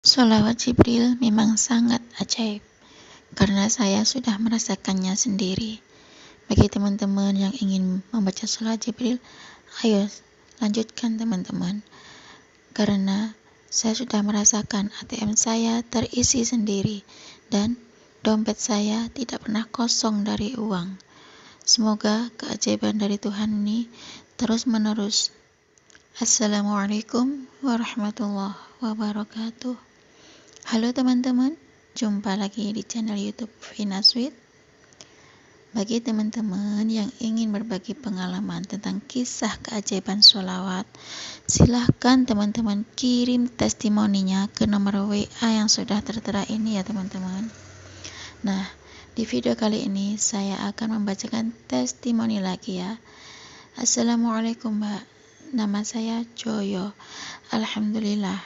Sholawat Jibril memang sangat ajaib, karena saya sudah merasakannya sendiri. Bagi teman-teman yang ingin membaca sholawat Jibril, ayo lanjutkan teman-teman. Karena saya sudah merasakan ATM saya terisi sendiri, dan dompet saya tidak pernah kosong dari uang. Semoga keajaiban dari Tuhan ini terus-menerus. Assalamualaikum warahmatullahi wabarakatuh. Halo teman-teman, jumpa lagi di channel YouTube Vina Sweet. Bagi teman-teman yang ingin berbagi pengalaman tentang kisah keajaiban sholawat, silahkan teman-teman kirim testimoninya ke nomor WA yang sudah tertera ini ya teman-teman. Nah, di video kali ini saya akan membacakan testimoni lagi ya. Assalamualaikum Mbak, nama saya Joyo. Alhamdulillah,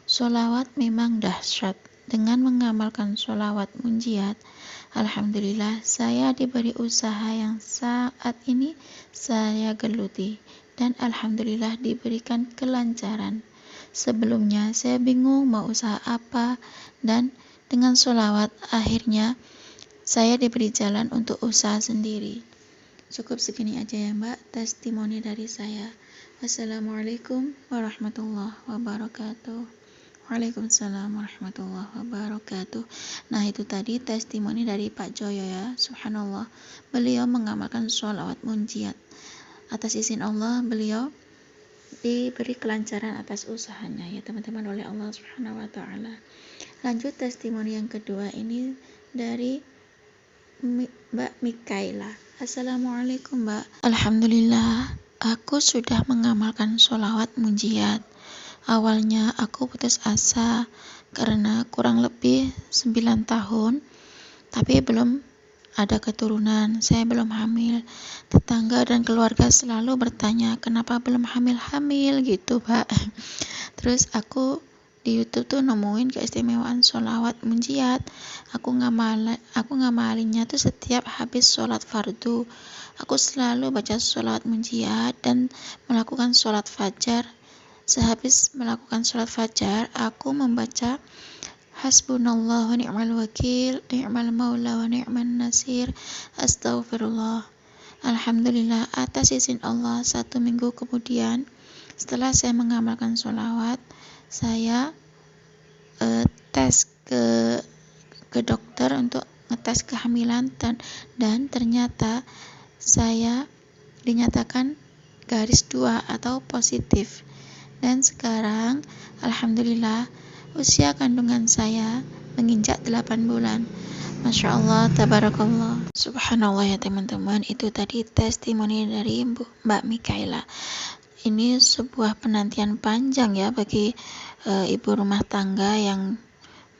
sholawat memang dahsyat. Dengan mengamalkan sholawat munjiat, alhamdulillah saya diberi usaha yang saat ini saya geluti, dan alhamdulillah diberikan kelancaran. Sebelumnya saya bingung mau usaha apa, dan dengan sholawat akhirnya saya diberi jalan untuk usaha sendiri. Cukup segini aja ya Mbak, testimoni dari saya. Wassalamualaikum warahmatullahi wabarakatuh. Waalaikumsalam warahmatullahi wabarakatuh. Nah, itu tadi testimoni dari Pak Joyo ya. Subhanallah, beliau mengamalkan sholawat munjiat. Atas izin Allah, beliau diberi kelancaran atas usahanya ya teman-teman oleh Allah Subhanahu wa taala. Lanjut testimoni yang kedua ini dari Mbak Mikaela. Assalamualaikum Mbak. Alhamdulillah, aku sudah mengamalkan sholawat munjiat. Awalnya aku putus asa karena kurang lebih 9 tahun, tapi belum ada keturunan, saya belum hamil. Tetangga dan keluarga selalu bertanya, kenapa belum hamil-hamil gitu Pak. Terus aku di YouTube tuh nemuin keistimewaan sholawat munjiat. Aku ngamalinnya tuh setiap habis sholat fardu. Aku selalu baca sholawat munjiat dan melakukan sholat fajar. Sehabis melakukan sholat fajar, aku membaca Hasbunallah wa ni'mal wakil, ni'mal maula wa ni'man nasir, astaghfirullah. Alhamdulillah, atas izin Allah, 1 minggu kemudian, setelah saya mengamalkan sholawat, saya tes ke dokter untuk ngetes kehamilan dan ternyata saya dinyatakan garis 2 atau positif. Dan sekarang alhamdulillah usia kandungan saya menginjak 8 bulan. Masya Allah, tabarakallah. Subhanallah ya teman-teman, itu tadi testimoni dari Mbak Mikaela. Ini sebuah penantian panjang ya bagi ibu rumah tangga yang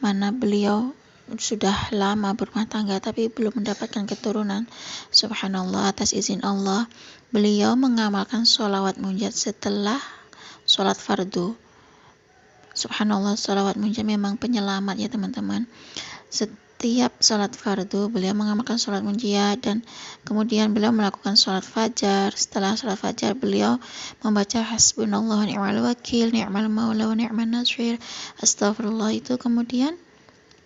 mana beliau sudah lama berumah tangga tapi belum mendapatkan keturunan. Subhanallah, atas izin Allah beliau mengamalkan sholawat munjiat setelah sholat fardu. Subhanallah, sholawat munjiat memang penyelamat ya teman-teman. Setiap sholat fardu beliau mengamalkan sholat munjiat dan kemudian beliau melakukan sholat fajar. Setelah sholat fajar beliau membaca hasbunallah wa ni'mal wakil, ni'mal maula wa ni'man nasir, astaghfirullah. Itu kemudian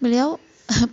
beliau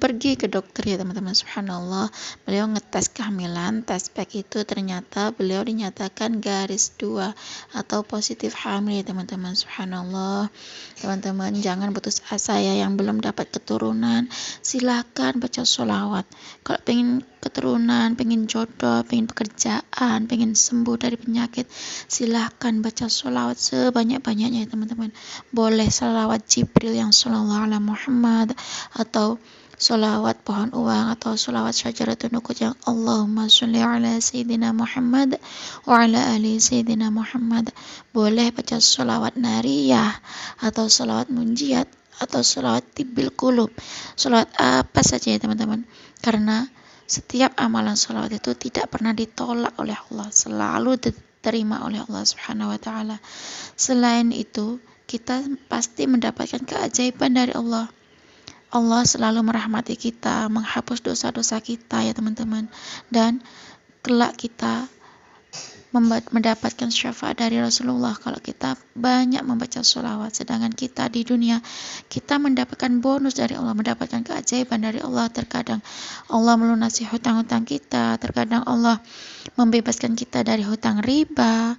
pergi ke dokter ya teman-teman. Subhanallah, beliau ngetes kehamilan, tes pack itu ternyata beliau dinyatakan garis 2 atau positif hamil ya teman-teman. Subhanallah, teman-teman jangan putus asa ya yang belum dapat keturunan. Silahkan baca sholawat. Kalau pengen keturunan, pengen jodoh, pengen pekerjaan, pengen sembuh dari penyakit, silahkan baca sholawat sebanyak-banyaknya ya teman-teman. Boleh sholawat Jibril yang shollallahu ala Muhammad, atau sholawat pohon uang, atau sholawat syajaratun nukut yang Allahumma sholli ala Sayyidina Muhammad wa ala ali Sayyidina Muhammad. Boleh baca sholawat nariyah atau sholawat munjiat atau sholawat tibbil qulub, sholawat apa saja ya teman-teman, karena setiap amalan sholawat itu tidak pernah ditolak oleh Allah, selalu diterima oleh Allah Subhanahu wa taala. Selain itu, kita pasti mendapatkan keajaiban dari Allah. Allah selalu merahmati kita, menghapus dosa-dosa kita ya teman-teman. Dan kelak kita mendapatkan syafaat dari Rasulullah kalau kita banyak membaca sholawat. Sedangkan kita di dunia, kita mendapatkan bonus dari Allah, mendapatkan keajaiban dari Allah. Terkadang Allah melunasi hutang-hutang kita, terkadang Allah membebaskan kita dari hutang riba.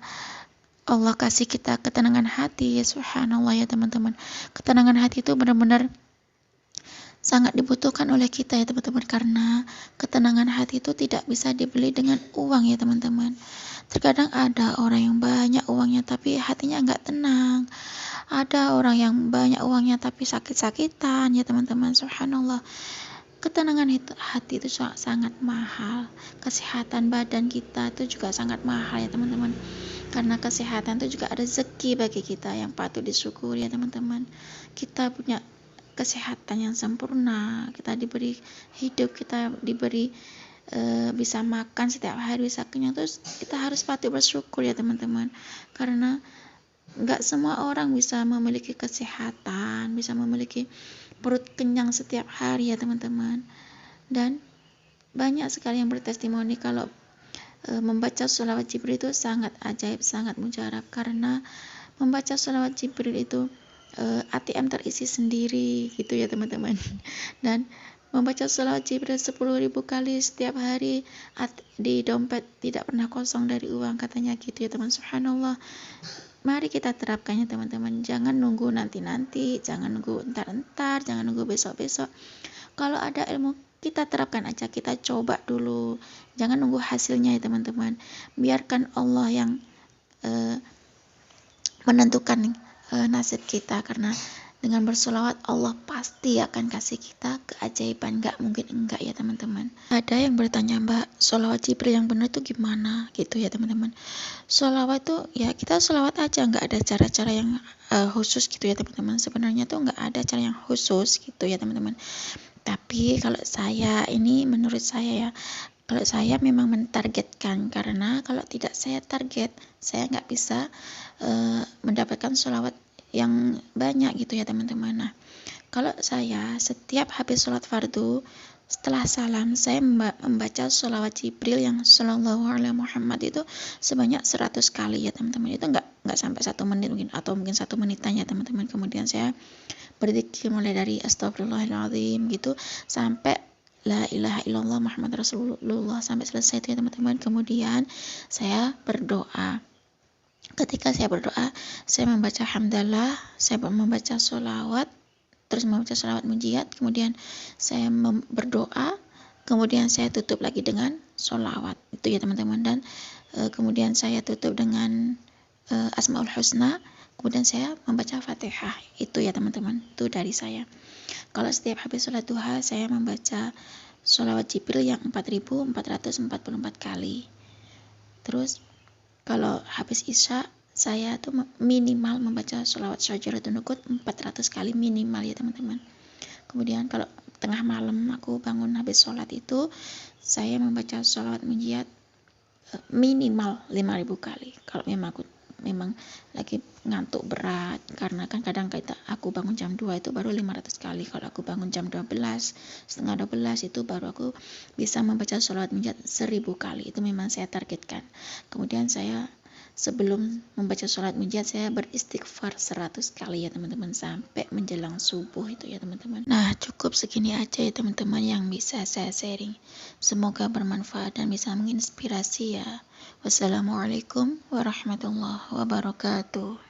Allah kasih kita ketenangan hati. Subhanallah ya teman-teman. Ketenangan hati itu benar-benar sangat dibutuhkan oleh kita ya teman-teman, karena ketenangan hati itu tidak bisa dibeli dengan uang ya teman-teman. Terkadang ada orang yang banyak uangnya tapi hatinya nggak tenang. Ada orang yang banyak uangnya tapi sakit-sakitan ya teman-teman. Subhanallah. Ketenangan hati itu sangat mahal. Kesehatan badan kita itu juga sangat mahal ya teman-teman. Karena kesehatan itu juga ada rezeki bagi kita yang patut disyukuri ya teman-teman. Kita punya kesehatan yang sempurna, kita diberi hidup, kita diberi bisa makan setiap hari, bisa kenyang, terus kita harus patut bersyukur ya teman-teman. Karena nggak semua orang bisa memiliki kesehatan, bisa memiliki perut kenyang setiap hari ya teman-teman. Dan banyak sekali yang bertestimoni kalau membaca sholawat Jibril itu sangat ajaib, sangat mujarab. Karena membaca sholawat Jibril itu ATM terisi sendiri gitu ya teman-teman. Dan membaca sholawat Jibril 10.000 kali setiap hari, di dompet tidak pernah kosong dari uang, katanya gitu ya teman. Subhanallah. Mari kita terapkannya teman-teman. Jangan nunggu nanti-nanti, jangan nunggu entar-entar, jangan nunggu besok-besok. Kalau ada ilmu, kita terapkan aja, kita coba dulu. Jangan nunggu hasilnya ya teman-teman. Biarkan Allah yang menentukan nasib kita, karena dengan bersolawat Allah pasti akan kasih kita keajaiban, nggak mungkin enggak ya teman-teman. Ada yang bertanya, Mbak, solawat Jibril yang benar itu gimana gitu ya teman-teman. Solawat itu ya kita solawat aja, nggak ada cara-cara yang khusus gitu ya teman-teman. Sebenarnya tuh nggak ada cara yang khusus gitu ya teman-teman. Tapi kalau saya ini, menurut saya ya, kalau saya memang mentargetkan, karena kalau tidak saya target, saya nggak bisa mendapatkan sholawat yang banyak gitu ya teman-teman. Nah, kalau saya setiap habis sholat fardu, setelah salam saya membaca sholawat Jibril yang Sallallahu Alaihi Muhammad itu sebanyak 100 kali ya teman-teman. Itu nggak sampai 1 menit mungkin, atau mungkin 1 menitan ya teman-teman. Kemudian saya berzikir mulai dari astagfirullahaladzim gitu sampai la ilaha illallah Muhammad Rasulullah sampai selesai itu ya teman-teman. Kemudian saya berdoa. Ketika saya berdoa, saya membaca hamdalah, saya membaca sholawat, terus membaca sholawat mujiat, kemudian saya berdoa, kemudian saya tutup lagi dengan sholawat itu ya teman-teman. Dan kemudian saya tutup dengan Asmaul Husna, kemudian saya membaca Fatihah. Itu ya teman-teman, itu dari saya. Kalau setiap habis sholat duha, saya membaca sholawat Jibril yang 4.444 kali. Terus kalau habis isya, saya tuh minimal membaca sholawat Syajaratul Nuqut 400 kali minimal ya teman-teman. Kemudian kalau tengah malam aku bangun habis sholat itu, saya membaca sholawat mujiat minimal 5.000 kali. Kalau memang lagi ngantuk berat, karena kan kadang aku bangun jam 2 itu baru 500 kali. Kalau aku bangun jam 12, setengah 12 itu baru aku bisa membaca sholawat mujiat 1.000 kali. Itu memang saya targetkan. Kemudian saya sebelum membaca sholawat mujiat, saya beristighfar 100 kali ya teman-teman, sampai menjelang subuh itu ya teman-teman. Nah, cukup segini aja ya teman-teman yang bisa saya sharing. Semoga bermanfaat dan bisa menginspirasi ya. Wassalamualaikum warahmatullahi wabarakatuh.